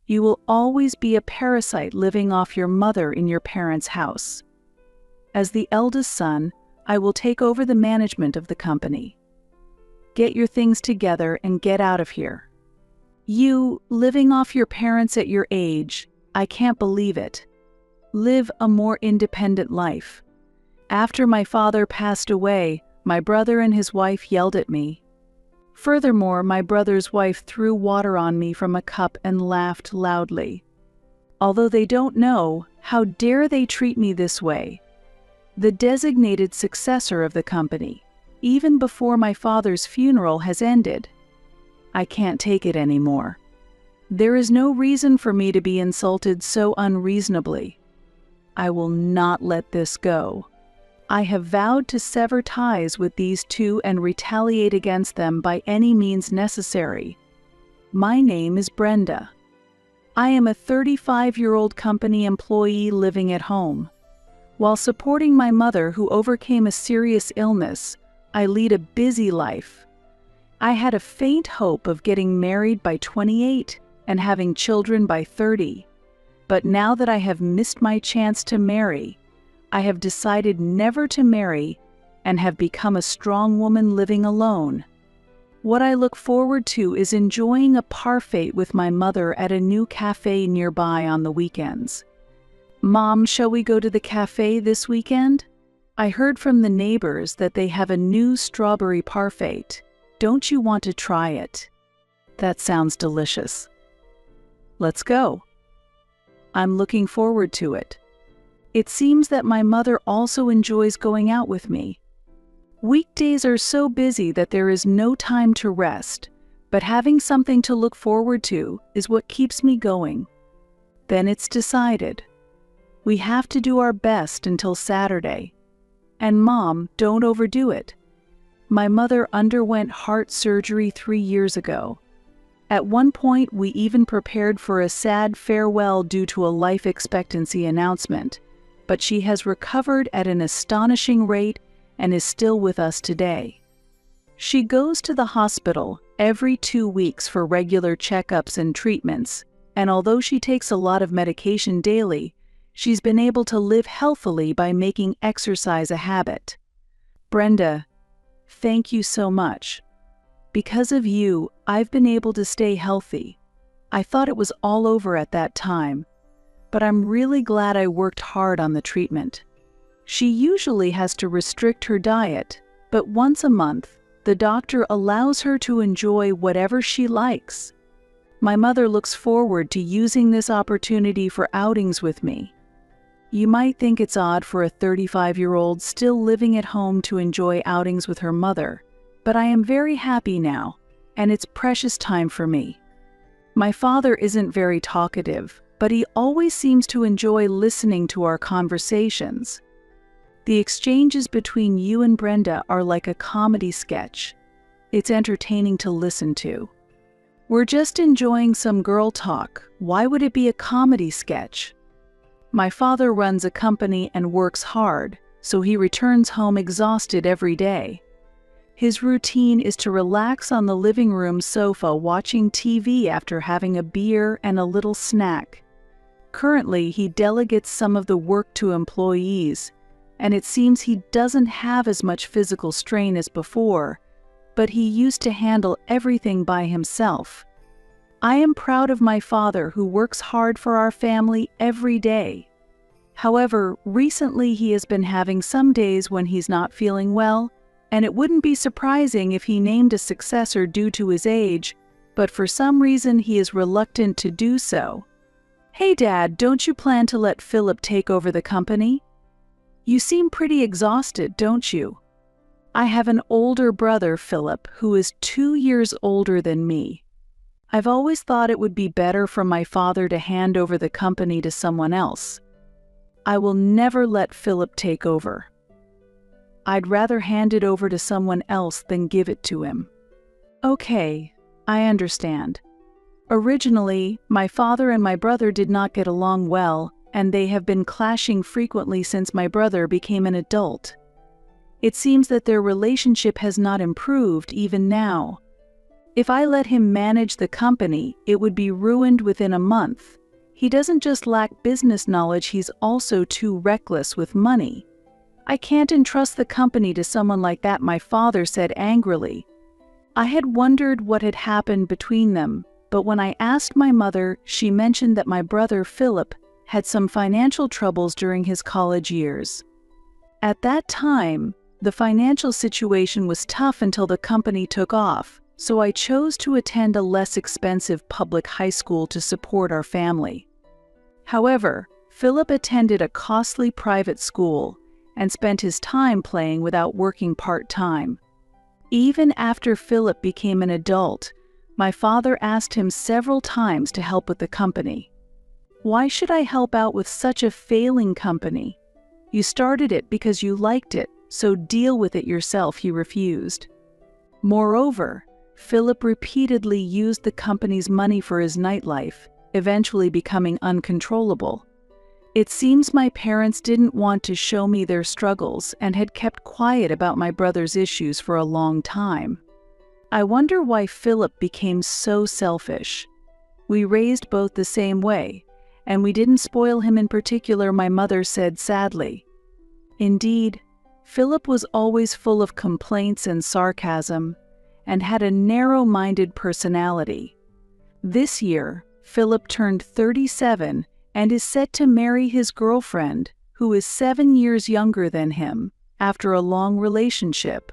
You will always be a parasite living off your mother in your parents' house. As the eldest son, I will take over the management of the company. Get your things together and get out of here. You, living off your parents at your age, I can't believe it. Live a more independent life. After my father passed away, my brother and his wife yelled at me. Furthermore, my brother's wife threw water on me from a cup and laughed loudly. Although they don't know, how dare they treat me this way? The designated successor of the company, even before my father's funeral has ended. I can't take it anymore. There is no reason for me to be insulted so unreasonably. I will not let this go. I have vowed to sever ties with these two and retaliate against them by any means necessary. My name is Brenda. I am a 35-year-old company employee living at home. While supporting my mother who overcame a serious illness, I lead a busy life. I had a faint hope of getting married by 28 and having children by 30. But now that I have missed my chance to marry, I have decided never to marry and have become a strong woman living alone. What I look forward to is enjoying a parfait with my mother at a new cafe nearby on the weekends. Mom, shall we go to the cafe this weekend? I heard from the neighbors that they have a new strawberry parfait. Don't you want to try it? That sounds delicious. Let's go. I'm looking forward to it. It seems that my mother also enjoys going out with me. Weekdays are so busy that there is no time to rest, but having something to look forward to is what keeps me going. Then it's decided. We have to do our best until Saturday. And Mom, don't overdo it. My mother underwent heart surgery 3 years ago. At one point, we even prepared for a sad farewell due to a life expectancy announcement, but she has recovered at an astonishing rate and is still with us today. She goes to the hospital every 2 weeks for regular checkups and treatments, and although she takes a lot of medication daily, she's been able to live healthily by making exercise a habit. Brenda, thank you so much. Because of you, I've been able to stay healthy. I thought it was all over at that time, but I'm really glad I worked hard on the treatment. She usually has to restrict her diet, but once a month, the doctor allows her to enjoy whatever she likes. My mother looks forward to using this opportunity for outings with me. You might think it's odd for a 35-year-old still living at home to enjoy outings with her mother, but I am very happy now, and it's precious time for me. My father isn't very talkative, but he always seems to enjoy listening to our conversations. The exchanges between you and Brenda are like a comedy sketch. It's entertaining to listen to. We're just enjoying some girl talk. Why would it be a comedy sketch? My father runs a company and works hard, so he returns home exhausted every day. His routine is to relax on the living room sofa watching TV after having a beer and a little snack. Currently, he delegates some of the work to employees, and it seems he doesn't have as much physical strain as before, but he used to handle everything by himself. I am proud of my father who works hard for our family every day. However, recently he has been having some days when he's not feeling well, and it wouldn't be surprising if he named a successor due to his age, but for some reason he is reluctant to do so. Hey Dad, don't you plan to let Philip take over the company? You seem pretty exhausted, don't you? I have an older brother, Philip, who is 2 years older than me. I've always thought it would be better for my father to hand over the company to someone else. I will never let Philip take over. I'd rather hand it over to someone else than give it to him. Okay, I understand. Originally, my father and my brother did not get along well, and they have been clashing frequently since my brother became an adult. It seems that their relationship has not improved even now. If I let him manage the company, it would be ruined within a month. He doesn't just lack business knowledge, he's also too reckless with money. I can't entrust the company to someone like that, my father said angrily. I had wondered what had happened between them, but when I asked my mother, she mentioned that my brother Philip had some financial troubles during his college years. At that time, the financial situation was tough until the company took off, so I chose to attend a less expensive public high school to support our family. However, Philip attended a costly private school and spent his time playing without working part-time. Even after Philip became an adult, my father asked him several times to help with the company. Why should I help out with such a failing company? You started it because you liked it, so deal with it yourself, he refused. Moreover, Philip repeatedly used the company's money for his nightlife, eventually becoming uncontrollable. It seems my parents didn't want to show me their struggles and had kept quiet about my brother's issues for a long time. I wonder why Philip became so selfish. We raised both the same way, and we didn't spoil him in particular, my mother said sadly. Indeed, Philip was always full of complaints and sarcasm, and had a narrow-minded personality. This year, Philip turned 37 and is set to marry his girlfriend, who is 7 years younger than him, after a long relationship.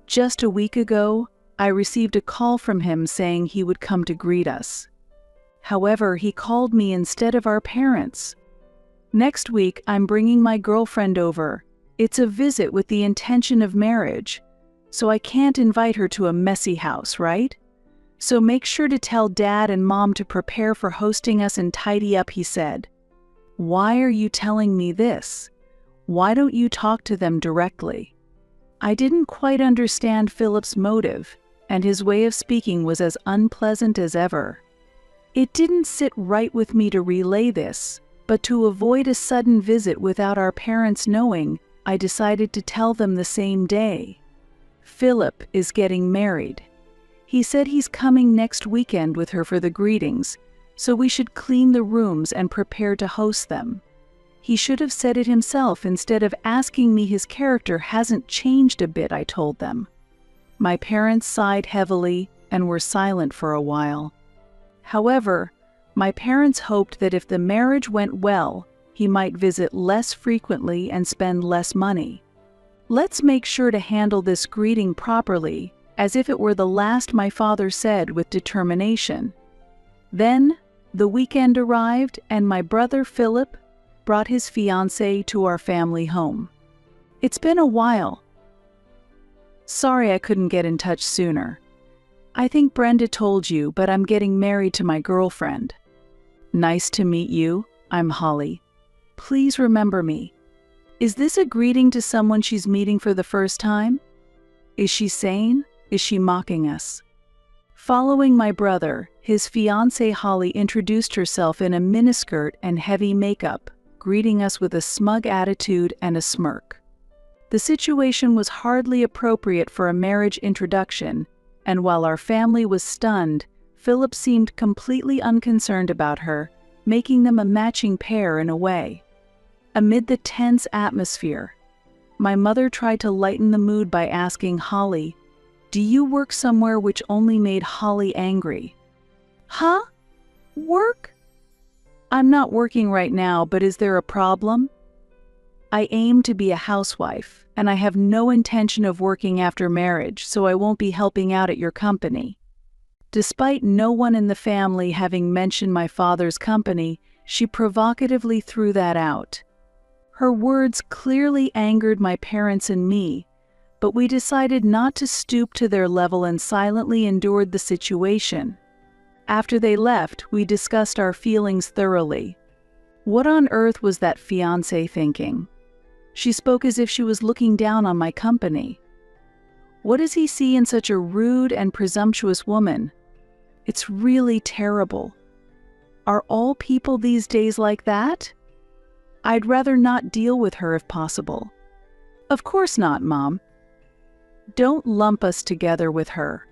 Just a week ago, I received a call from him saying he would come to greet us. However, he called me instead of our parents. Next week, I'm bringing my girlfriend over. It's a visit with the intention of marriage, so I can't invite her to a messy house, right? So make sure to tell Dad and Mom to prepare for hosting us and tidy up, he said. Why are you telling me this? Why don't you talk to them directly? I didn't quite understand Philip's motive, and his way of speaking was as unpleasant as ever. It didn't sit right with me to relay this, but to avoid a sudden visit without our parents knowing, I decided to tell them the same day. Philip is getting married. He said he's coming next weekend with her for the greetings, so we should clean the rooms and prepare to host them. He should have said it himself instead of asking me. His character hasn't changed a bit, I told them. My parents sighed heavily and were silent for a while. However, my parents hoped that if the marriage went well, he might visit less frequently and spend less money. Let's make sure to handle this greeting properly, as if it were the last, my father said with determination. Then, the weekend arrived and my brother Philip brought his fiancée to our family home. It's been a while. Sorry I couldn't get in touch sooner. I think Brenda told you, but I'm getting married to my girlfriend. Nice to meet you. I'm Holly. Please remember me. Is this a greeting to someone she's meeting for the first time? Is she sane? Is she mocking us? Following my brother, his fiancée Holly introduced herself in a miniskirt and heavy makeup, greeting us with a smug attitude and a smirk. The situation was hardly appropriate for a marriage introduction, and while our family was stunned, Philip seemed completely unconcerned about her, making them a matching pair in a way. Amid the tense atmosphere, my mother tried to lighten the mood by asking Holly, "Do you work somewhere?" which only made Holly angry. Huh? Work? I'm not working right now, but is there a problem? I aim to be a housewife, and I have no intention of working after marriage, so I won't be helping out at your company. Despite no one in the family having mentioned my father's company, she provocatively threw that out. Her words clearly angered my parents and me, but we decided not to stoop to their level and silently endured the situation. After they left, we discussed our feelings thoroughly. What on earth was that fiancé thinking? She spoke as if she was looking down on my company. What does he see in such a rude and presumptuous woman? It's really terrible. Are all people these days like that? I'd rather not deal with her if possible. Of course not, Mom. Don't lump us together with her.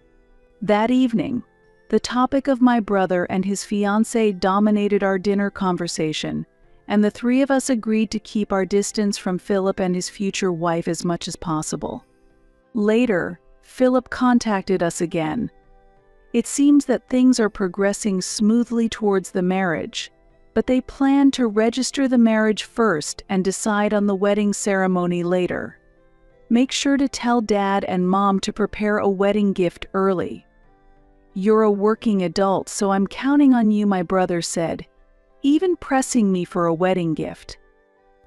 That evening, the topic of my brother and his fiancée dominated our dinner conversation, and the three of us agreed to keep our distance from Philip and his future wife as much as possible. Later, Philip contacted us again. It seems that things are progressing smoothly towards the marriage, but they plan to register the marriage first and decide on the wedding ceremony later. Make sure to tell Dad and Mom to prepare a wedding gift early. You're a working adult, so I'm counting on you, my brother said, even pressing me for a wedding gift.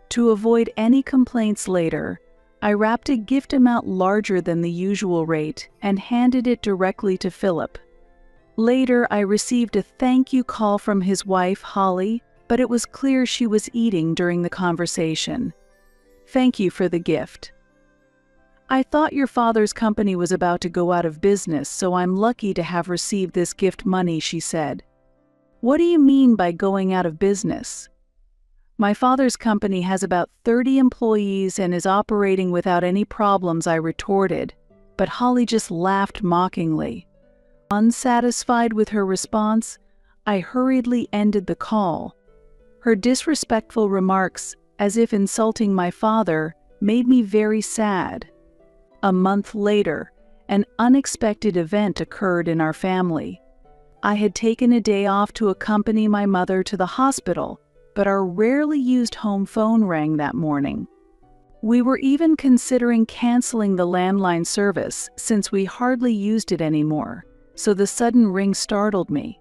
To avoid any complaints later, I wrapped a gift amount larger than the usual rate and handed it directly to Philip. Later, I received a thank you call from his wife, Holly, but it was clear she was eating during the conversation. Thank you for the gift. I thought your father's company was about to go out of business, so I'm lucky to have received this gift money, she said. What do you mean by going out of business? My father's company has about 30 employees and is operating without any problems, I retorted, but Holly just laughed mockingly. Unsatisfied with her response, I hurriedly ended the call. Her disrespectful remarks, as if insulting my father, made me very sad. A month later, an unexpected event occurred in our family. I had taken a day off to accompany my mother to the hospital, but our rarely used home phone rang that morning. We were even considering canceling the landline service since we hardly used it anymore, so the sudden ring startled me.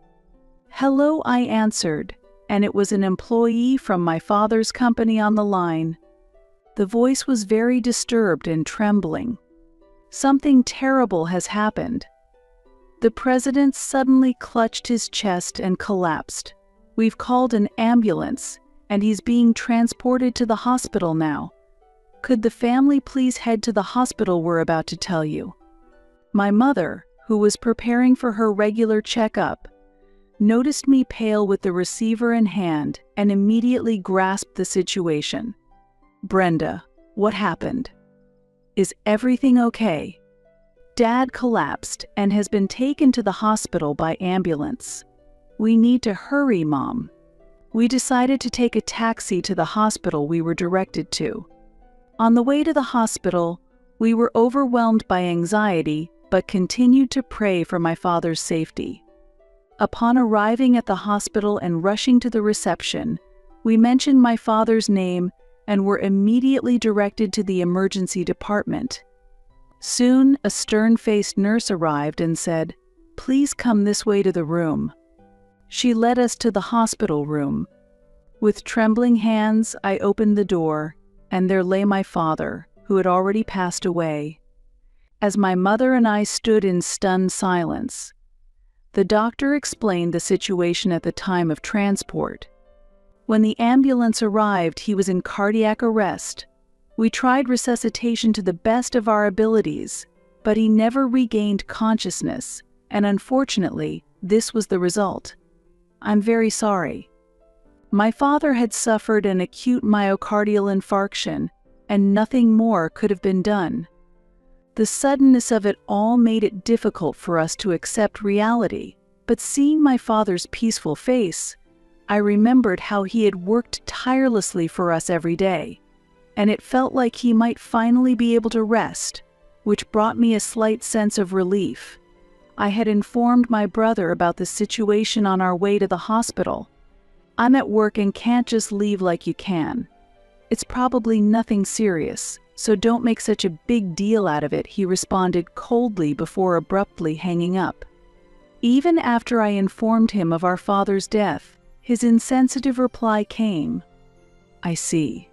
Hello, I answered, and it was an employee from my father's company on the line. The voice was very disturbed and trembling. Something terrible has happened. The president suddenly clutched his chest and collapsed. We've called an ambulance, and he's being transported to the hospital now. Could the family please head to the hospital we're about to tell you? My mother, who was preparing for her regular checkup, noticed me pale with the receiver in hand and immediately grasped the situation. Brenda, what happened? Is everything okay? Dad collapsed and has been taken to the hospital by ambulance. We need to hurry, Mom. We decided to take a taxi to the hospital we were directed to. On the way to the hospital, we were overwhelmed by anxiety but continued to pray for my father's safety. Upon arriving at the hospital and rushing to the reception, we mentioned my father's name and were immediately directed to the emergency department. Soon, a stern-faced nurse arrived and said, "Please come this way to the room." She led us to the hospital room. With trembling hands, I opened the door, and there lay my father, who had already passed away. As my mother and I stood in stunned silence, the doctor explained the situation at the time of transport. When the ambulance arrived, he was in cardiac arrest. We tried resuscitation to the best of our abilities, but he never regained consciousness, and unfortunately, this was the result. I'm very sorry. My father had suffered an acute myocardial infarction, and nothing more could have been done. The suddenness of it all made it difficult for us to accept reality, but seeing my father's peaceful face, I remembered how he had worked tirelessly for us every day, and it felt like he might finally be able to rest, which brought me a slight sense of relief. I had informed my brother about the situation on our way to the hospital. I'm at work and can't just leave like you can. It's probably nothing serious, so don't make such a big deal out of it, he responded coldly before abruptly hanging up. Even after I informed him of our father's death, his insensitive reply came, "I see."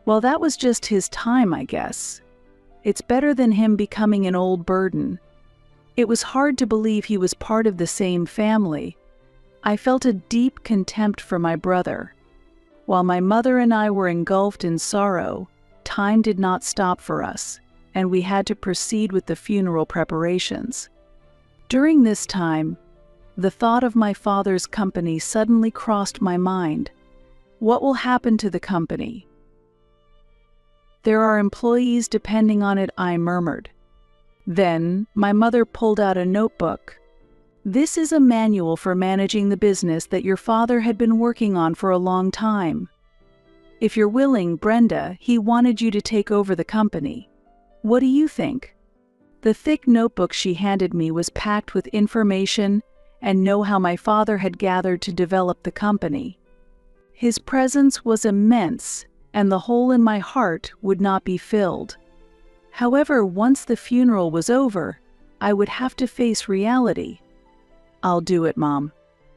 Well, that was just his time, I guess. It's better than him becoming an old burden. It was hard to believe he was part of the same family. I felt a deep contempt for my brother. While my mother and I were engulfed in sorrow, time did not stop for us, and we had to proceed with the funeral preparations. During this time, the thought of my father's company suddenly crossed my mind. What will happen to the company? There are employees depending on it, I murmured. Then, my mother pulled out a notebook. "This is a manual for managing the business that your father had been working on for a long time. If you're willing, Brenda, he wanted you to take over the company. What do you think?" The thick notebook she handed me was packed with information and know-how my father had gathered to develop the company. His presence was immense, and the hole in my heart would not be filled. However, once the funeral was over, I would have to face reality. "I'll do it, Mom.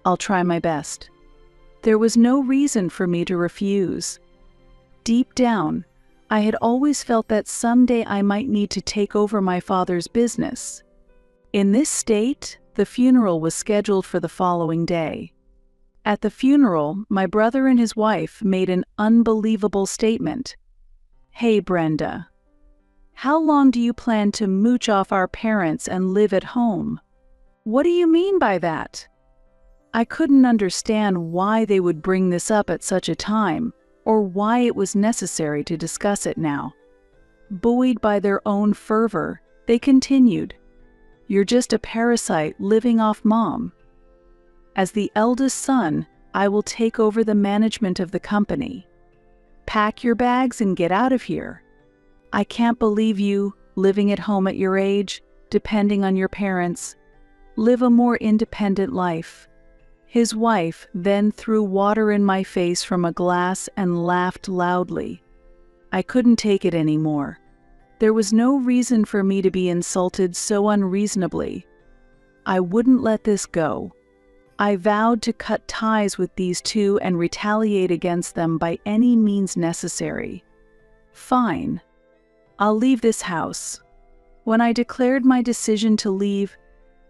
I'll try my best." There was no reason for me to refuse. Deep down, I had always felt that someday I might need to take over my father's business. In this state, the funeral was scheduled for the following day. At the funeral, my brother and his wife made an unbelievable statement. "Hey, Brenda, how long do you plan to mooch off our parents and live at home?" "What do you mean by that?" I couldn't understand why they would bring this up at such a time, or why it was necessary to discuss it now. Buoyed by their own fervor, they continued, "You're just a parasite living off Mom. As the eldest son, I will take over the management of the company. Pack your bags and get out of here. I can't believe you, living at home at your age, depending on your parents. Live a more independent life." His wife then threw water in my face from a glass and laughed loudly. I couldn't take it anymore. There was no reason for me to be insulted so unreasonably. I wouldn't let this go. I vowed to cut ties with these two and retaliate against them by any means necessary. "Fine. I'll leave this house." When I declared my decision to leave,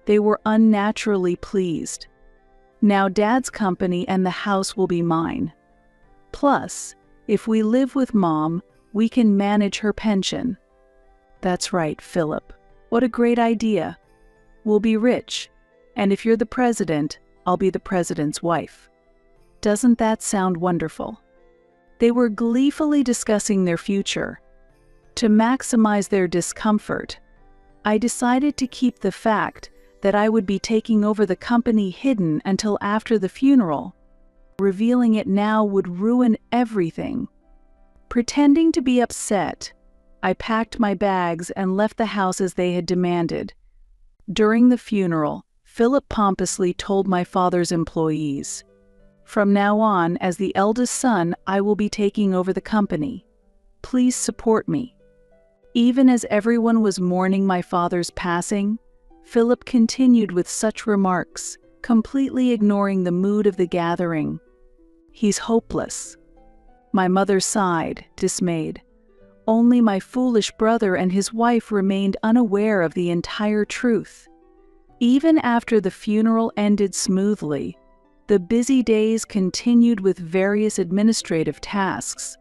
they were unnaturally pleased. Now Dad's company and the house will be mine. Plus, if we live with Mom, we can manage her pension. That's right, Philip. What a great idea. We'll be rich, and if you're the president, I'll be the president's wife. Doesn't that sound wonderful? They were gleefully discussing their future. To maximize their discomfort, I decided to keep the fact that I would be taking over the company hidden until after the funeral. Revealing it now would ruin everything. Pretending to be upset, I packed my bags and left the house as they had demanded. During the funeral, Philip pompously told my father's employees, "From now on, as the eldest son, I will be taking over the company. Please support me." Even as everyone was mourning my father's passing, Philip continued with such remarks, completely ignoring the mood of the gathering. "He's hopeless." My mother sighed, dismayed. Only my foolish brother and his wife remained unaware of the entire truth. Even after the funeral ended smoothly, the busy days continued with various administrative tasks.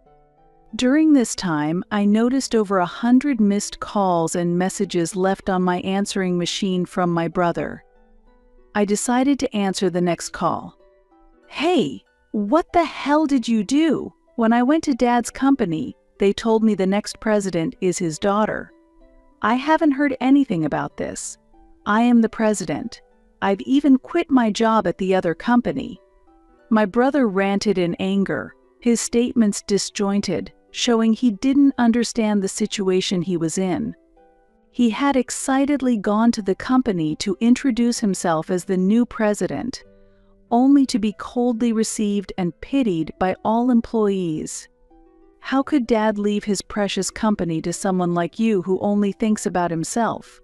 During this time, I noticed over 100 missed calls and messages left on my answering machine from my brother. I decided to answer the next call. "Hey, what the hell did you do? When I went to Dad's company, they told me the next president is his daughter. I haven't heard anything about this. I am the president. I've even quit my job at the other company." My brother ranted in anger, his statements disjointed, showing he didn't understand the situation he was in. He had excitedly gone to the company to introduce himself as the new president, only to be coldly received and pitied by all employees. How could Dad leave his precious company to someone like you who only thinks about himself?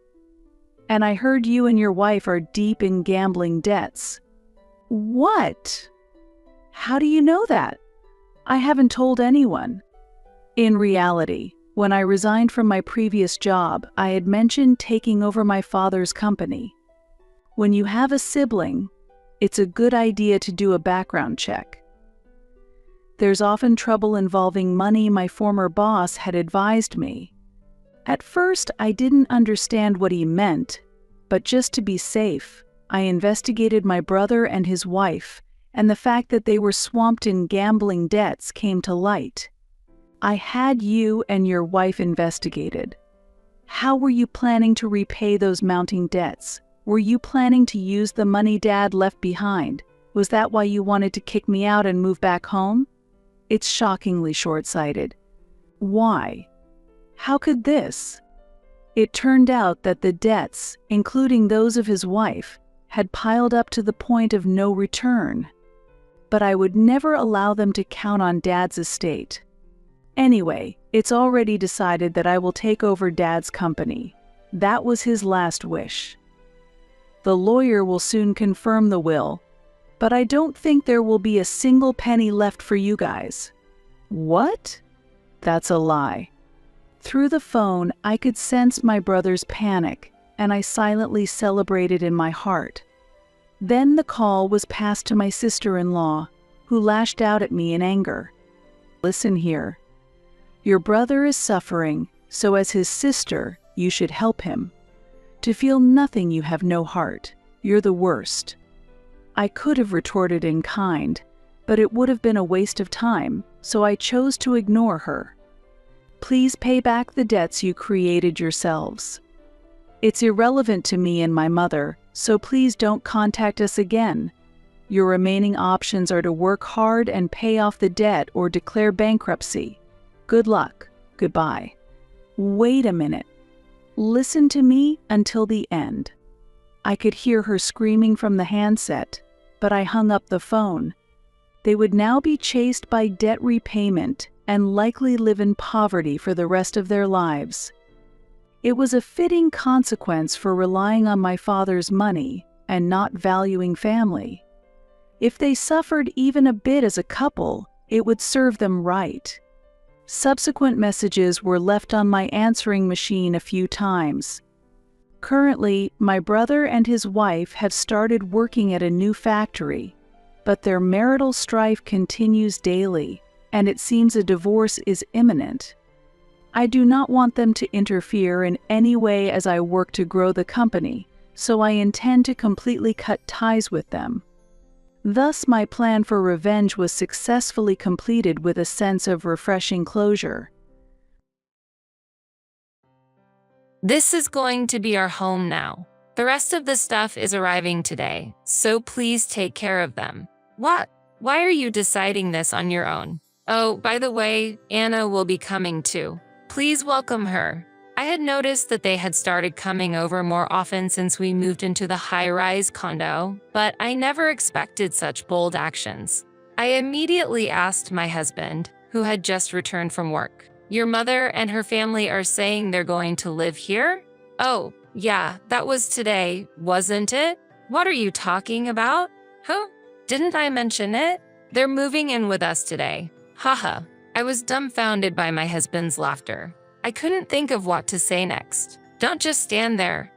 And I heard you and your wife are deep in gambling debts. What? How do you know that? I haven't told anyone. In reality, when I resigned from my previous job, I had mentioned taking over my father's company. When you have a sibling, it's a good idea to do a background check. There's often trouble involving money, my former boss had advised me. At first, I didn't understand what he meant, but just to be safe, I investigated my brother and his wife, and the fact that they were swamped in gambling debts came to light. I had you and your wife investigated. How were you planning to repay those mounting debts? Were you planning to use the money Dad left behind? Was that why you wanted to kick me out and move back home? It's shockingly short-sighted. Why? How could this? It turned out that the debts, including those of his wife, had piled up to the point of no return. But I would never allow them to count on Dad's estate. Anyway, it's already decided that I will take over Dad's company. That was his last wish. The lawyer will soon confirm the will, but I don't think there will be a single penny left for you guys. What? That's a lie. Through the phone, I could sense my brother's panic, and I silently celebrated in my heart. Then the call was passed to my sister-in-law, who lashed out at me in anger. Listen here. Your brother is suffering, so as his sister, you should help him. To feel nothing, you have no heart. You're the worst. I could have retorted in kind, but it would have been a waste of time, so I chose to ignore her. Please pay back the debts you created yourselves. It's irrelevant to me and my mother, so please don't contact us again. Your remaining options are to work hard and pay off the debt or declare bankruptcy. Good luck. Goodbye. Wait a minute. Listen to me until the end. I could hear her screaming from the handset, but I hung up the phone. They would now be chased by debt repayment and likely live in poverty for the rest of their lives. It was a fitting consequence for relying on my father's money and not valuing family. If they suffered even a bit as a couple, it would serve them right. Subsequent messages were left on my answering machine a few times. Currently, my brother and his wife have started working at a new factory, but their marital strife continues daily, and it seems a divorce is imminent. I do not want them to interfere in any way as I work to grow the company, so I intend to completely cut ties with them. Thus, my plan for revenge was successfully completed with a sense of refreshing closure. This is going to be our home now. The rest of the stuff is arriving today, so please take care of them. What? Why are you deciding this on your own? Oh, by the way, Anna will be coming too. Please welcome her. I had noticed that they had started coming over more often since we moved into the high-rise condo, but I never expected such bold actions. I immediately asked my husband, who had just returned from work, "Your mother and her family are saying they're going to live here?" "Oh, yeah, that was today, wasn't it? What are you talking about?" "Huh? Didn't I mention it? They're moving in with us today." Haha. I was dumbfounded by my husband's laughter. I couldn't think of what to say next. "Don't just stand there.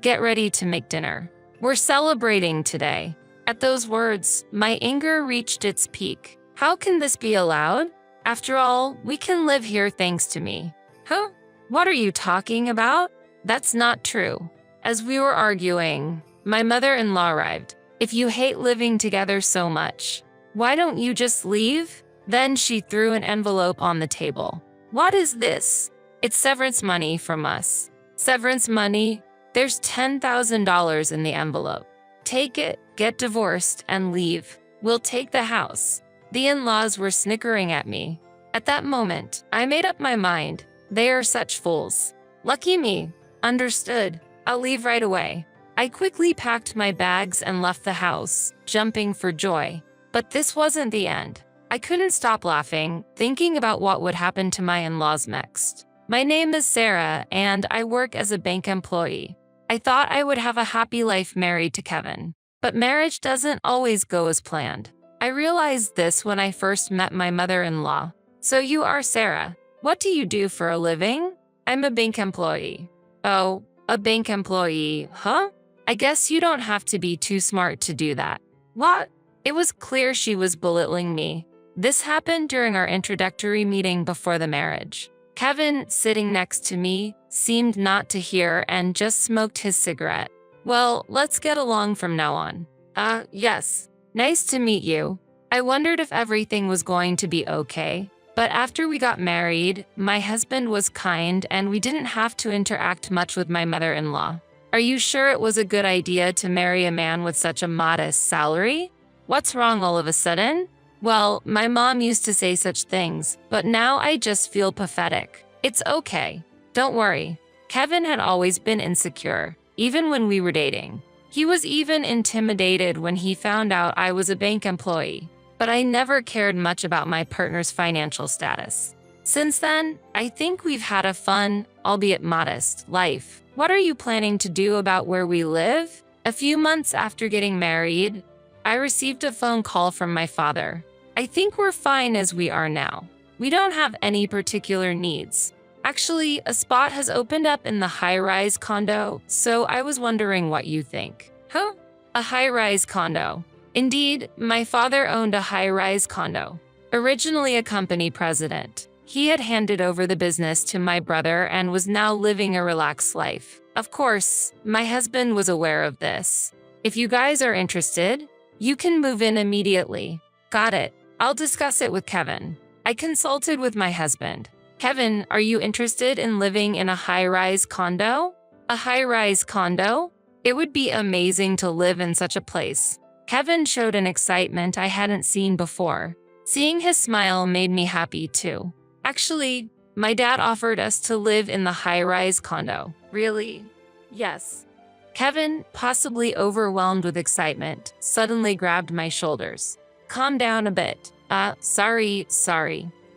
Get ready to make dinner. We're celebrating today." At those words, my anger reached its peak. How can this be allowed? After all, we can live here thanks to me. Huh? What are you talking about? That's not true. As we were arguing, my mother-in-law arrived. "If you hate living together so much, why don't you just leave?" Then she threw an envelope on the table. "What is this?" "It's severance money from us." "Severance money? There's $10,000 in the envelope. Take it, get divorced, and leave. We'll take the house." The in-laws were snickering at me. At that moment, I made up my mind. They are such fools. Lucky me. Understood. I'll leave right away. I quickly packed my bags and left the house, jumping for joy. But this wasn't the end. I couldn't stop laughing, thinking about what would happen to my in-laws next. My name is Sarah, and I work as a bank employee. I thought I would have a happy life married to Kevin. But marriage doesn't always go as planned. I realized this when I first met my mother-in-law. "So you are Sarah. What do you do for a living?" "I'm a bank employee." "Oh, a bank employee, huh? I guess you don't have to be too smart to do that." "What?" It was clear she was belittling me. This happened during our introductory meeting before the marriage. Kevin, sitting next to me, seemed not to hear and just smoked his cigarette. "Well, let's get along from now on." Yes. Nice to meet you." I wondered if everything was going to be okay, But after we got married, my husband was kind and we didn't have to interact much with my mother-in-law. Are you sure it was a good idea to marry a man with such a modest salary? What's wrong all of a sudden? Well, my mom used to say such things, but now I just feel pathetic. It's okay. Don't worry. Kevin had always been insecure, even when we were dating. He was even intimidated when he found out I was a bank employee, but I never cared much about my partner's financial status. Since then, I think we've had a fun, albeit modest, life. What are you planning to do about where we live? A few months after getting married, I received a phone call from my father. I think we're fine as we are now. We don't have any particular needs. Actually, a spot has opened up in the high-rise condo, so I was wondering what you think. Huh? A high-rise condo. Indeed, my father owned a high-rise condo. Originally a company president, he had handed over the business to my brother and was now living a relaxed life. Of course, my husband was aware of this. If you guys are interested, you can move in immediately. Got it. I'll discuss it with Kevin. I consulted with my husband. Kevin, are you interested in living in a high-rise condo? A high-rise condo? It would be amazing to live in such a place. Kevin showed an excitement I hadn't seen before. Seeing his smile made me happy too. Actually, my dad offered us to live in the high-rise condo. Really? Yes. Kevin, possibly overwhelmed with excitement, suddenly grabbed my shoulders. Calm down a bit. Sorry.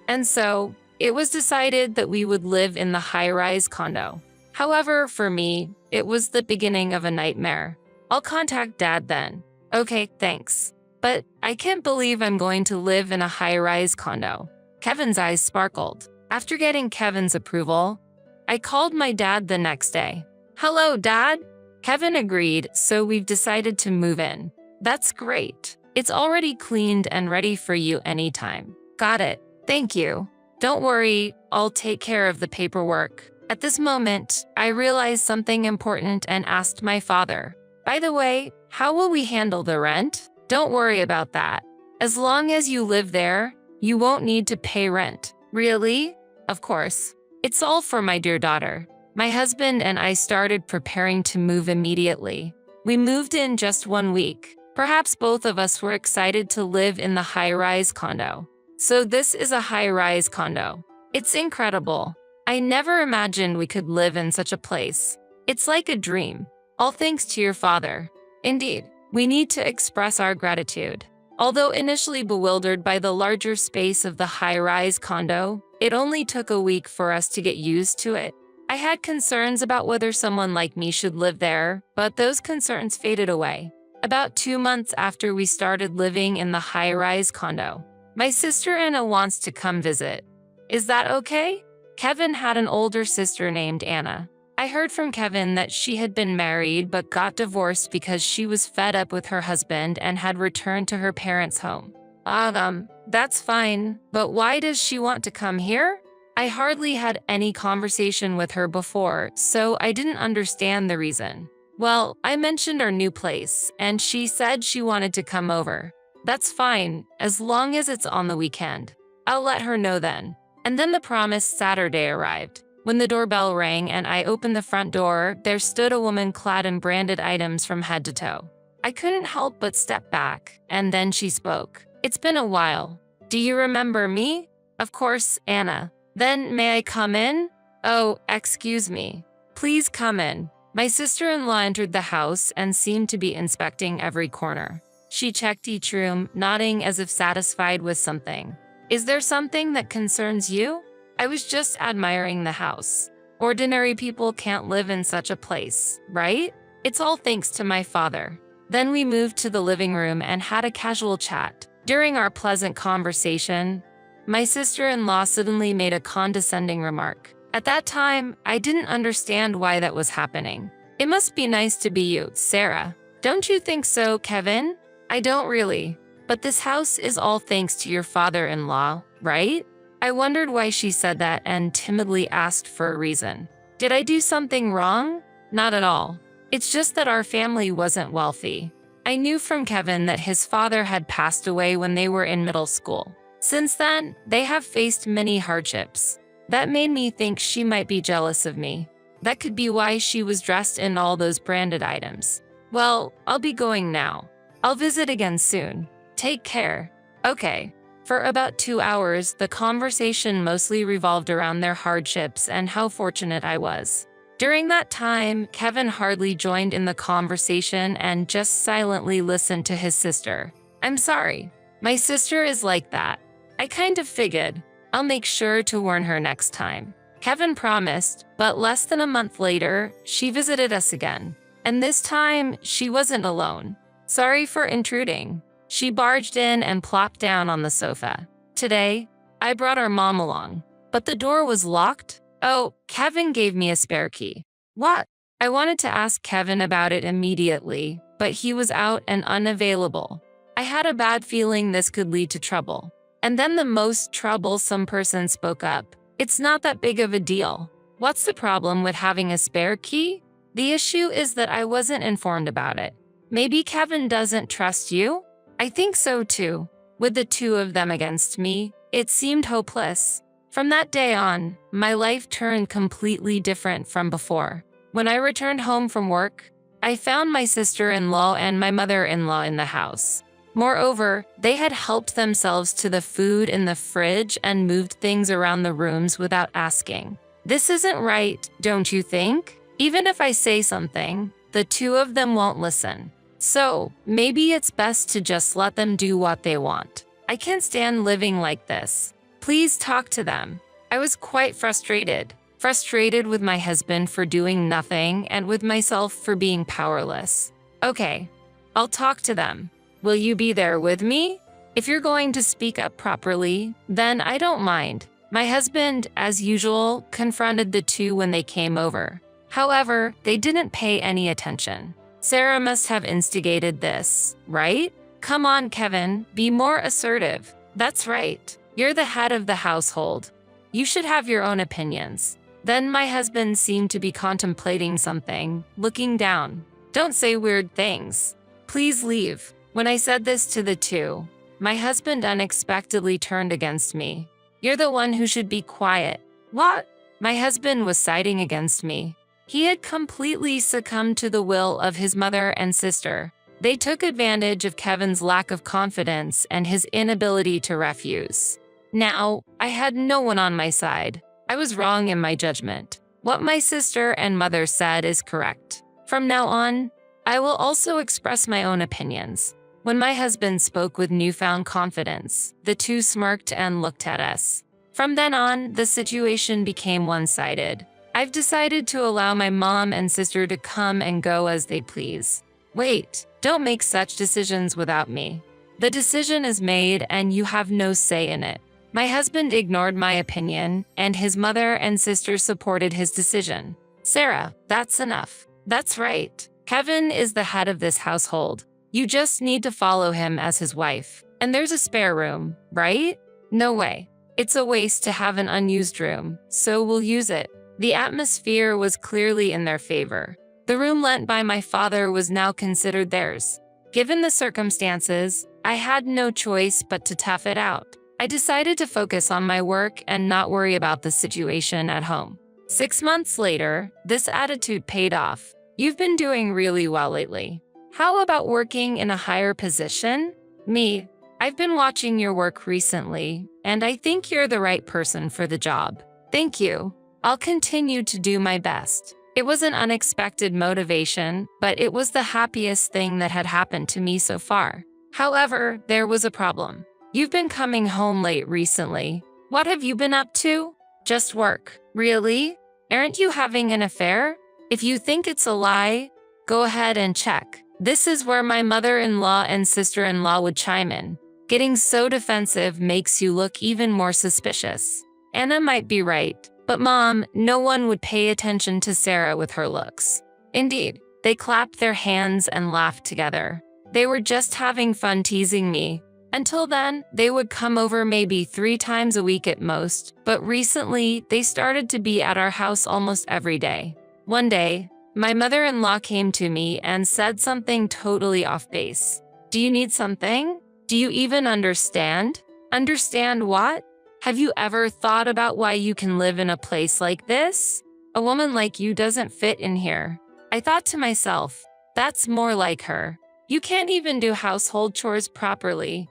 And so, it was decided that we would live in the high-rise condo. However, for me, it was the beginning of a nightmare. I'll contact Dad then. Okay, thanks. But I can't believe I'm going to live in a high-rise condo. Kevin's eyes sparkled. After getting Kevin's approval, I called my dad the next day. Hello, Dad? Kevin agreed, so we've decided to move in. That's great. It's already cleaned and ready for you anytime. Got it. Thank you. Don't worry, I'll take care of the paperwork. At this moment, I realized something important and asked my father. By the way, how will we handle the rent? Don't worry about that. As long as you live there, you won't need to pay rent. Really? Of course. It's all for my dear daughter. My husband and I started preparing to move immediately. We moved in just 1 week. Perhaps both of us were excited to live in the high-rise condo. So this is a high-rise condo. It's incredible. I never imagined we could live in such a place. It's like a dream. All thanks to your father. Indeed, we need to express our gratitude. Although initially bewildered by the larger space of the high-rise condo, it only took a week for us to get used to it. I had concerns about whether someone like me should live there, but those concerns faded away. About 2 months after we started living in the high-rise condo, my sister Anna wants to come visit. Is that okay? Kevin had an older sister named Anna. I heard from Kevin that she had been married but got divorced because she was fed up with her husband and had returned to her parents' home. That's fine, but why does she want to come here? I hardly had any conversation with her before, so I didn't understand the reason. Well, I mentioned our new place, and she said she wanted to come over. That's fine, as long as it's on the weekend. I'll let her know then. And then the promised Saturday arrived. When the doorbell rang and I opened the front door, there stood a woman clad in branded items from head to toe. I couldn't help but step back, and then she spoke. It's been a while. Do you remember me? Of course, Anna. Then may I come in? Oh, excuse me. Please come in. My sister-in-law entered the house and seemed to be inspecting every corner. She checked each room, nodding as if satisfied with something. Is there something that concerns you? I was just admiring the house. Ordinary people can't live in such a place, right? It's all thanks to my father. Then we moved to the living room and had a casual chat. During our pleasant conversation, my sister-in-law suddenly made a condescending remark. At that time, I didn't understand why that was happening. It must be nice to be you, Sarah. Don't you think so, Kevin? I don't really. But this house is all thanks to your father-in-law, right? I wondered why she said that and timidly asked for a reason. Did I do something wrong? Not at all. It's just that our family wasn't wealthy. I knew from Kevin that his father had passed away when they were in middle school. Since then, they have faced many hardships. That made me think she might be jealous of me. That could be why she was dressed in all those branded items. Well, I'll be going now. I'll visit again soon. Take care. Okay. For about 2 hours, the conversation mostly revolved around their hardships and how fortunate I was. During that time, Kevin hardly joined in the conversation and just silently listened to his sister. I'm sorry. My sister is like that. I kind of figured. I'll make sure to warn her next time. Kevin promised, but less than a month later, she visited us again. And this time, she wasn't alone. Sorry for intruding. She barged in and plopped down on the sofa. Today, I brought our mom along, but the door was locked. Oh, Kevin gave me a spare key. What? I wanted to ask Kevin about it immediately, but he was out and unavailable. I had a bad feeling this could lead to trouble. And then the most troublesome person spoke up. It's not that big of a deal. What's the problem with having a spare key? The issue is that I wasn't informed about it. Maybe Kevin doesn't trust you? I think so too. With the two of them against me, it seemed hopeless. From that day on, my life turned completely different from before. When I returned home from work, I found my sister-in-law and my mother-in-law in the house. Moreover, they had helped themselves to the food in the fridge and moved things around the rooms without asking. This isn't right, don't you think? Even if I say something, the two of them won't listen. So, maybe it's best to just let them do what they want. I can't stand living like this. Please talk to them. I was quite frustrated. Frustrated with my husband for doing nothing and with myself for being powerless. Okay, I'll talk to them. Will you be there with me? If you're going to speak up properly, then I don't mind. My husband, as usual, confronted the two when they came over. However, they didn't pay any attention. Sarah must have instigated this, right? Come on, Kevin, be more assertive. That's right. You're the head of the household. You should have your own opinions. Then my husband seemed to be contemplating something, looking down. Don't say weird things. Please leave. When I said this to the two, my husband unexpectedly turned against me. You're the one who should be quiet. What? My husband was siding against me. He had completely succumbed to the will of his mother and sister. They took advantage of Kevin's lack of confidence and his inability to refuse. Now, I had no one on my side. I was wrong in my judgment. What my sister and mother said is correct. From now on, I will also express my own opinions. When my husband spoke with newfound confidence, the two smirked and looked at us. From then on, the situation became one-sided. I've decided to allow my mom and sister to come and go as they please. Wait, don't make such decisions without me. The decision is made and you have no say in it. My husband ignored my opinion, and his mother and sister supported his decision. Sarah, that's enough. That's right. Kevin is the head of this household. You just need to follow him as his wife. And there's a spare room, right? No way. It's a waste to have an unused room, so we'll use it. The atmosphere was clearly in their favor. The room lent by my father was now considered theirs. Given the circumstances, I had no choice but to tough it out. I decided to focus on my work and not worry about the situation at home. 6 months later, this attitude paid off. You've been doing really well lately. How about working in a higher position? Me, I've been watching your work recently, and I think you're the right person for the job. Thank you. I'll continue to do my best. It was an unexpected motivation, but it was the happiest thing that had happened to me so far. However, there was a problem. You've been coming home late recently. What have you been up to? Just work. Really? Aren't you having an affair? If you think it's a lie, go ahead and check. This is where my mother-in-law and sister-in-law would chime in. Getting so defensive makes you look even more suspicious. Anna might be right, but Mom, no one would pay attention to Sarah with her looks. Indeed, they clapped their hands and laughed together. They were just having fun teasing me. Until then, they would come over maybe 3 times a week at most, but recently, they started to be at our house almost every day. One day, my mother-in-law came to me and said something totally off base. Do you need something? Do you even understand? Understand what? Have you ever thought about why you can live in a place like this? A woman like you doesn't fit in here. I thought to myself, that's more like her. You can't even do household chores properly.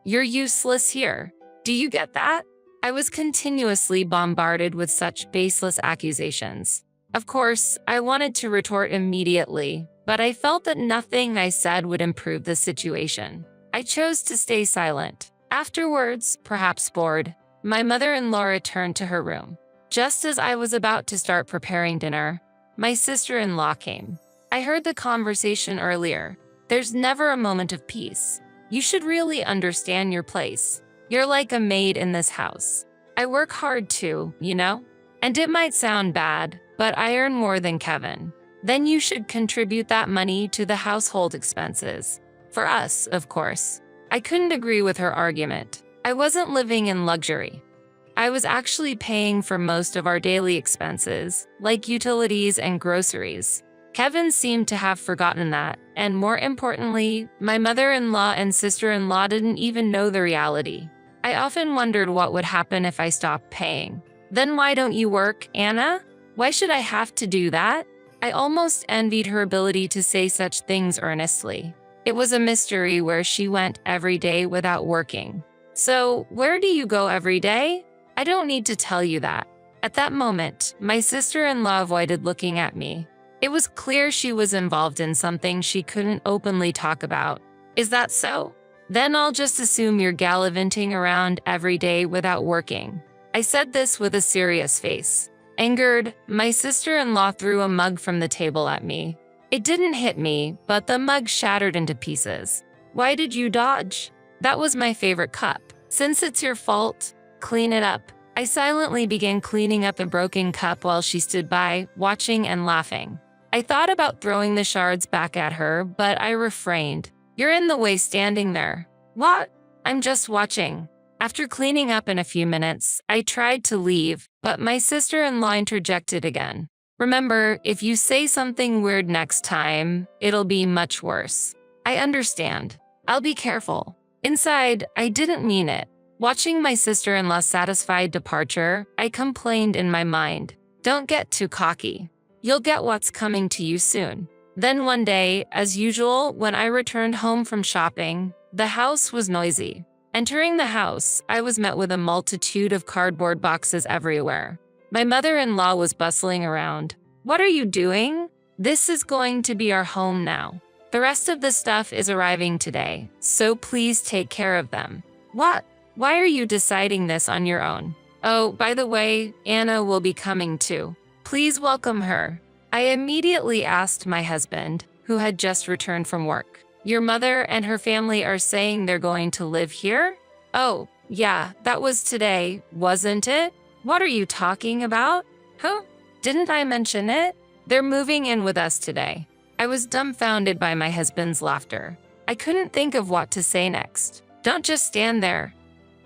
You're useless here. Do you get that? I was continuously bombarded with such baseless accusations. Of course, I wanted to retort immediately, but I felt that nothing I said would improve the situation. I chose to stay silent. Afterwards, perhaps bored, my mother-in-law returned to her room. Just as I was about to start preparing dinner, my sister-in-law came. I heard the conversation earlier. There's never a moment of peace. You should really understand your place. You're like a maid in this house. I work hard too, you know? And it might sound bad, but I earn more than Kevin. Then you should contribute that money to the household expenses. For us, of course. I couldn't agree with her argument. I wasn't living in luxury. I was actually paying for most of our daily expenses, like utilities and groceries. Kevin seemed to have forgotten that, and more importantly, my mother-in-law and sister-in-law didn't even know the reality. I often wondered what would happen if I stopped paying. Then why don't you work, Anna? Why should I have to do that? I almost envied her ability to say such things earnestly. It was a mystery where she went every day without working. So, where do you go every day? I don't need to tell you that. At that moment, my sister-in-law avoided looking at me. It was clear she was involved in something she couldn't openly talk about. Is that so? Then I'll just assume you're gallivanting around every day without working. I said this with a serious face. Angered, my sister-in-law threw a mug from the table at me. It didn't hit me, but the mug shattered into pieces. Why did you dodge? That was my favorite cup. Since it's your fault, clean it up. I silently began cleaning up the broken cup while she stood by, watching and laughing. I thought about throwing the shards back at her, but I refrained. You're in the way standing there. What? I'm just watching. After cleaning up in a few minutes, I tried to leave, but my sister-in-law interjected again. Remember, if you say something weird next time, it'll be much worse. I understand. I'll be careful. Inside, I didn't mean it. Watching my sister-in-law's satisfied departure, I complained in my mind. Don't get too cocky. You'll get what's coming to you soon. Then one day, as usual, when I returned home from shopping, the house was noisy. Entering the house, I was met with a multitude of cardboard boxes everywhere. My mother-in-law was bustling around. What are you doing? This is going to be our home now. The rest of the stuff is arriving today, so please take care of them. What? Why are you deciding this on your own? Oh, by the way, Anna will be coming too. Please welcome her. I immediately asked my husband, who had just returned from work. Your mother and her family are saying they're going to live here? Oh, yeah, that was today, wasn't it? What are you talking about? Huh? Didn't I mention it? They're moving in with us today. I was dumbfounded by my husband's laughter. I couldn't think of what to say next. Don't just stand there.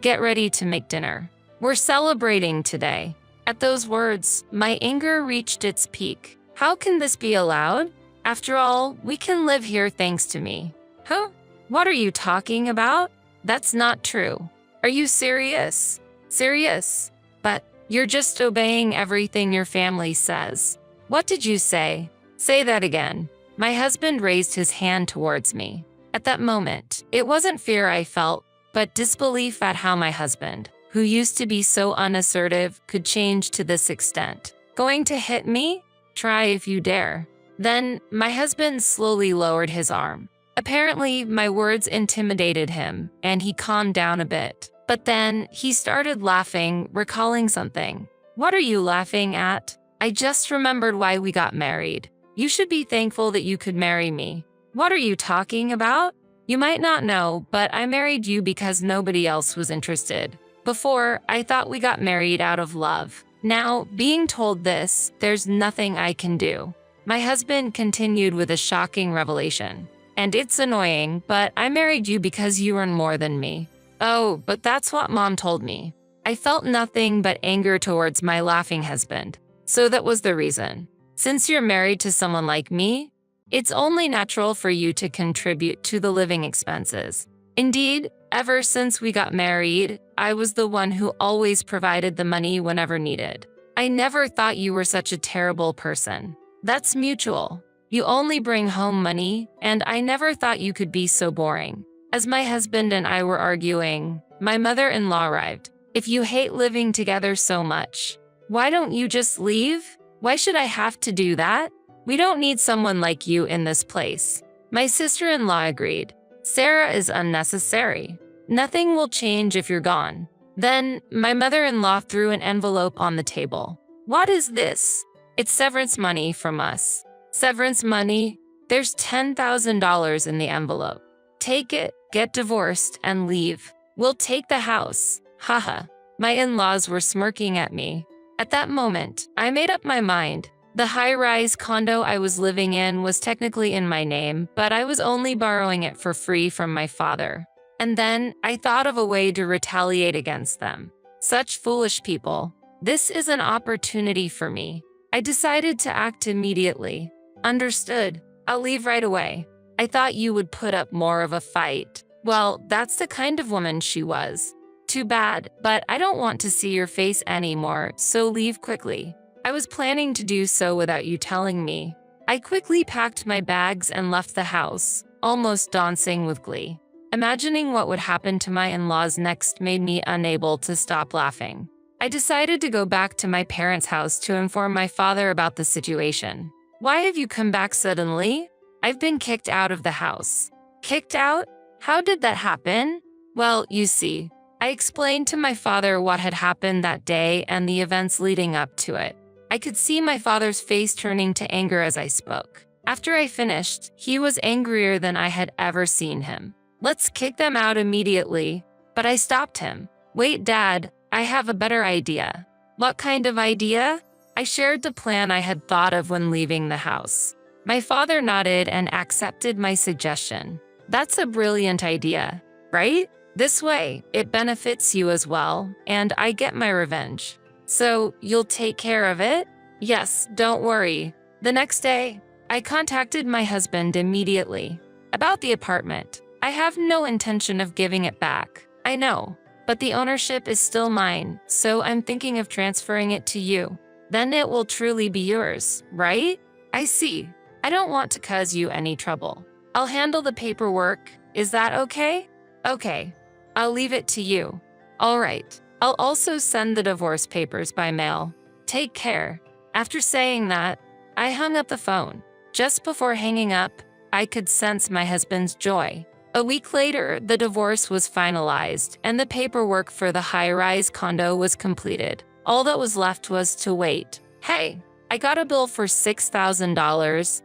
Get ready to make dinner. We're celebrating today. At those words, my anger reached its peak. How can this be allowed? After all, we can live here thanks to me. Huh? What are you talking about? That's not true. Are you serious? Serious? But you're just obeying everything your family says. What did you say? Say that again. My husband raised his hand towards me. At that moment, it wasn't fear I felt, but disbelief at how my husband, who used to be so unassertive, could change to this extent. Going to hit me? Try if you dare. Then, my husband slowly lowered his arm. Apparently, my words intimidated him, and he calmed down a bit. But then, he started laughing, recalling something. What are you laughing at? I just remembered why we got married. You should be thankful that you could marry me. What are you talking about? You might not know, but I married you because nobody else was interested. Before, I thought we got married out of love. Now, being told this, there's nothing I can do. My husband continued with a shocking revelation. And it's annoying, but I married you because you earn more than me. Oh, but that's what Mom told me. I felt nothing but anger towards my laughing husband. So that was the reason. Since you're married to someone like me, it's only natural for you to contribute to the living expenses. Indeed, Ever since we got married, I was the one who always provided the money whenever needed. I never thought you were such a terrible person. That's mutual. You only bring home money, and I never thought you could be so boring. As my husband and I were arguing, my mother-in-law arrived. If you hate living together so much, why don't you just leave? Why should I have to do that? We don't need someone like you in this place. My sister-in-law agreed. Sarah is unnecessary. Nothing will change if you're gone. Then, my mother-in-law threw an envelope on the table. What is this? It's severance money from us. Severance money? There's $10,000 in the envelope. Take it, get divorced, and leave. We'll take the house. Haha. My in-laws were smirking at me. At that moment, I made up my mind. The high-rise condo I was living in was technically in my name, but I was only borrowing it for free from my father. And then I thought of a way to retaliate against them. Such foolish people. This is an opportunity for me. I decided to act immediately. Understood. I'll leave right away. I thought you would put up more of a fight. Well, that's the kind of woman she was. Too bad, but I don't want to see your face anymore, so leave quickly. I was planning to do so without you telling me. I quickly packed my bags and left the house, almost dancing with glee. Imagining what would happen to my in-laws next made me unable to stop laughing. I decided to go back to my parents' house to inform my father about the situation. Why have you come back suddenly? I've been kicked out of the house. Kicked out? How did that happen? Well, you see, I explained to my father what had happened that day and the events leading up to it. I could see my father's face turning to anger as I spoke. After I finished, he was angrier than I had ever seen him. Let's kick them out immediately. But I stopped him. Wait, Dad, I have a better idea. What kind of idea? I shared the plan I had thought of when leaving the house. My father nodded and accepted my suggestion. That's a brilliant idea, right? This way, it benefits you as well, and I get my revenge. So, you'll take care of it? Yes, don't worry. The next day, I contacted my husband immediately. About the apartment, I have no intention of giving it back. I know, but the ownership is still mine, so I'm thinking of transferring it to you. Then it will truly be yours, right? I see. I don't want to cause you any trouble. I'll handle the paperwork. Is that okay? Okay. I'll leave it to you. All right. I'll also send the divorce papers by mail. Take care. After saying that, I hung up the phone. Just before hanging up, I could sense my husband's joy. A week later, the divorce was finalized, and the paperwork for the high-rise condo was completed. All that was left was to wait. Hey, I got a bill for $6,000.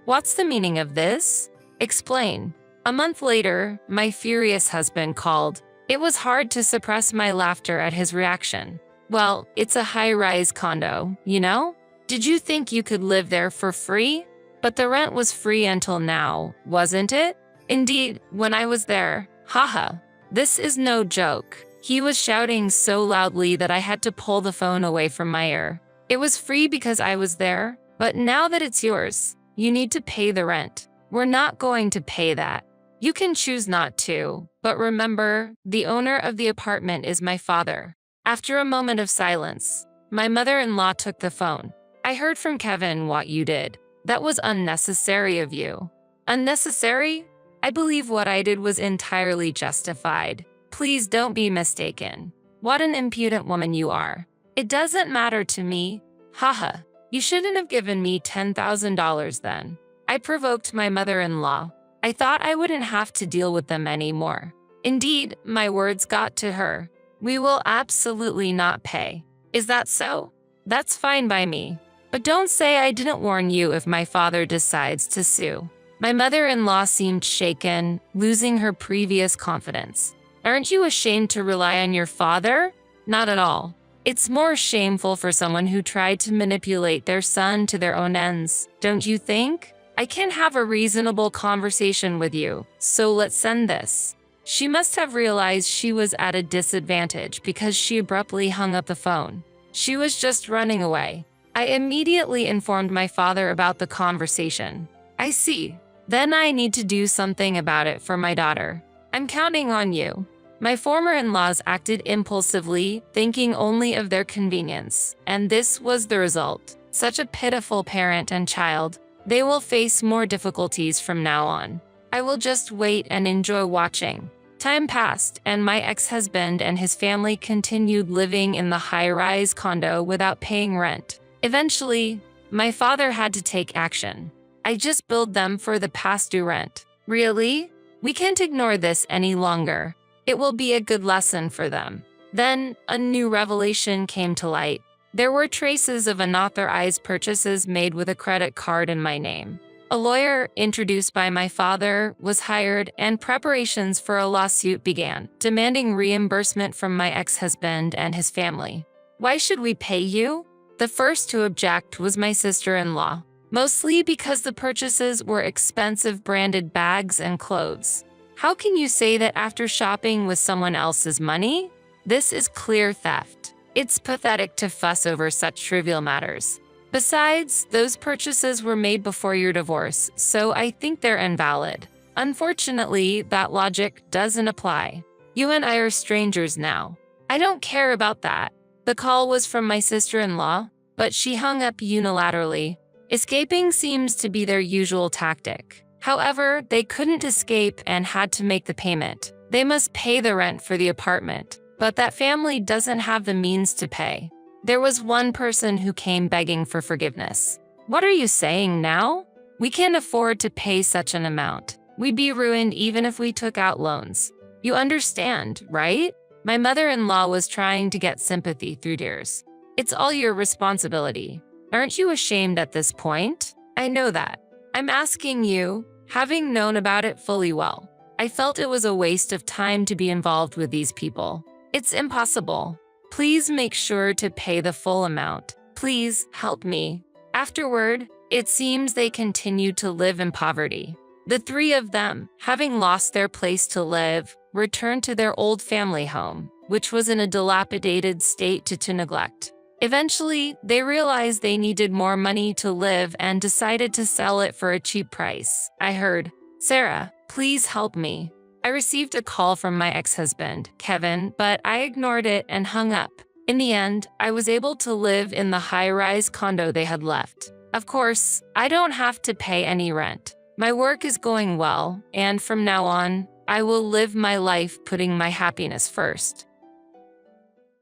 What's the meaning of this? Explain. A month later, my furious husband called. It was hard to suppress my laughter at his reaction. Well, it's a high-rise condo, you know? Did you think you could live there for free? But the rent was free until now, wasn't it? Indeed, when I was there. Haha. This is no joke. He was shouting so loudly that I had to pull the phone away from my ear. It was free because I was there, but now that it's yours, you need to pay the rent. We're not going to pay that. You can choose not to, but remember, the owner of the apartment is my father. After a moment of silence, my mother-in-law took the phone. I heard from Kevin what you did. That was unnecessary of you. Unnecessary? I believe what I did was entirely justified. Please don't be mistaken. What an impudent woman you are. It doesn't matter to me. Haha. You shouldn't have given me $10,000 then. I provoked my mother-in-law. I thought I wouldn't have to deal with them anymore. Indeed, my words got to her. We will absolutely not pay. Is that so? That's fine by me. But don't say I didn't warn you if my father decides to sue. My mother-in-law seemed shaken, losing her previous confidence. Aren't you ashamed to rely on your father? Not at all. It's more shameful for someone who tried to manipulate their son to their own ends, don't you think? I can have a reasonable conversation with you, so let's send this. She must have realized she was at a disadvantage because she abruptly hung up the phone. She was just running away. I immediately informed my father about the conversation. I see. Then I need to do something about it for my daughter. I'm counting on you. My former in-laws acted impulsively, thinking only of their convenience, and this was the result. Such a pitiful parent and child. They will face more difficulties from now on. I will just wait and enjoy watching. Time passed, and my ex-husband and his family continued living in the high-rise condo without paying rent. Eventually, my father had to take action. I just billed them for the past due rent. Really? We can't ignore this any longer. It will be a good lesson for them. Then, a new revelation came to light. There were traces of unauthorized purchases made with a credit card in my name. A lawyer, introduced by my father, was hired, and preparations for a lawsuit began, demanding reimbursement from my ex-husband and his family. Why should we pay you? The first to object was my sister-in-law, mostly because the purchases were expensive branded bags and clothes. How can you say that after shopping with someone else's money? This is clear theft. It's pathetic to fuss over such trivial matters. Besides, those purchases were made before your divorce, so I think they're invalid. Unfortunately, that logic doesn't apply. You and I are strangers now. I don't care about that. The call was from my sister-in-law, but she hung up unilaterally. Escaping seems to be their usual tactic. However, they couldn't escape and had to make the payment. They must pay the rent for the apartment, but that family doesn't have the means to pay. There was one person who came begging for forgiveness. What are you saying now? We can't afford to pay such an amount. We'd be ruined even if we took out loans. You understand, right? My mother-in-law was trying to get sympathy through tears. It's all your responsibility. Aren't you ashamed at this point? I know that. I'm asking you, having known about it fully well. I felt it was a waste of time to be involved with these people. It's impossible. Please make sure to pay the full amount. Please help me. Afterward, it seems they continued to live in poverty. The three of them, having lost their place to live, returned to their old family home, which was in a dilapidated state to neglect. Eventually, they realized they needed more money to live and decided to sell it for a cheap price. I heard, "Sarah, please help me." I received a call from my ex-husband, Kevin, but I ignored it and hung up. In the end, I was able to live in the high-rise condo they had left. Of course, I don't have to pay any rent. My work is going well, and from now on, I will live my life putting my happiness first.